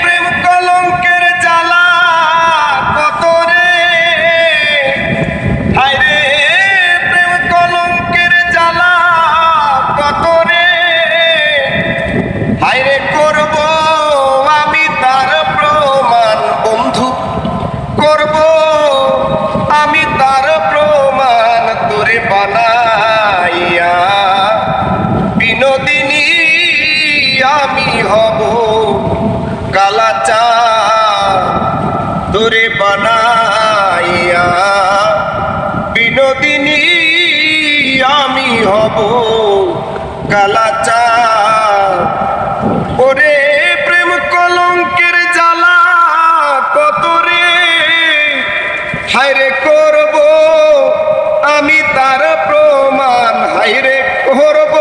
প্রেম কলঙ্কের জ্বালা কত রে, হায় রে প্রেম কলঙ্কের জ্বালা কত রে, হায় রে করব আমি তার প্রমাণ বন্ধু, করব আমি তার প্রমাণ তোরে বানাইয়া, বিনোদিনী আমি হব কালাচাঁদ তোরে বানাইয়া, বিনোদিনী আমি হব কালাচাঁদ। ওরে প্রেম কলঙ্কের জ্বালা কত রে, হায় রে করব আমি তার প্রমাণ, হায় রে করব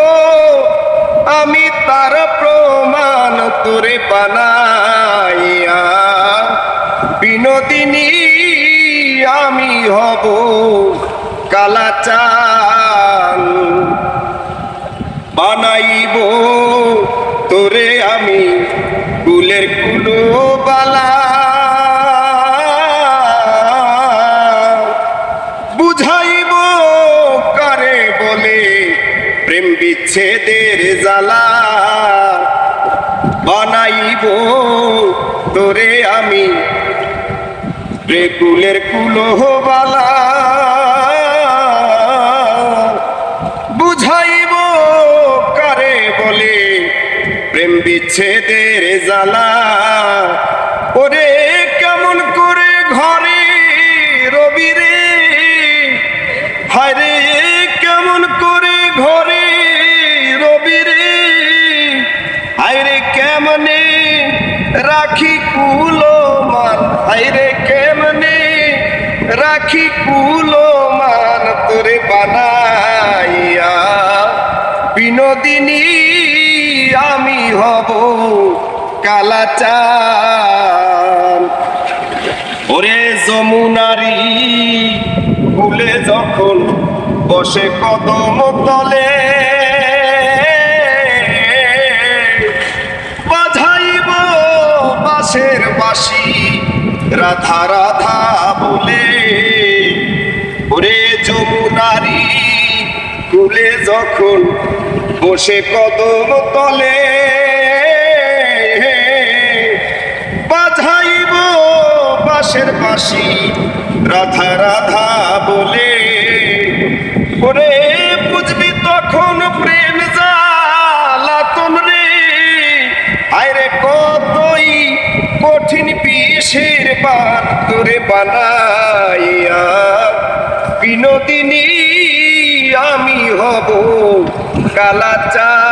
আমি তার প্রমাণ তোরে বানাইয়া, বিনোদিনী আমি হব কালাচাঁদ। বানাইব তোরে আমি কুলের কুলোবালা, বুঝাইব কারে বলে প্রেম বিচ্ছেদের জ্বালা, বানাইব তোরে আমি কুলের কুলোবালা, বুঝাইব কারে বলে প্রেম বিচ্ছেদের জ্বালা। ওরে কেমন করে ঘরে রবি রে, হায় রে কেমন করে ঘরে রবি রে, হায় রে কেমনে রাখি কুলো মান, হায় রে কেমনে রাখি কুলো মান তোরে বানাইয়া, বিনোদিনী আমি হব কালাচাঁদ। ওরে যমুনারি ফুলে যখন বসে কদম তলে, বাজাইব বাঁশের বাঁশি রাধা রাধা বলে, ওরে যমুনারি ফুলে যখন বসে কদম তলে, বাজাইব বাঁশের বাঁশি রাধা রাধা বলে। ওরে বুঝবি তখন প্রেম জ্বালাতন রে, হায় রে কতই কঠিন বিষের বান তোরে বানাইয়া, বিনোদিনী আমি হব কালাচাঁদ।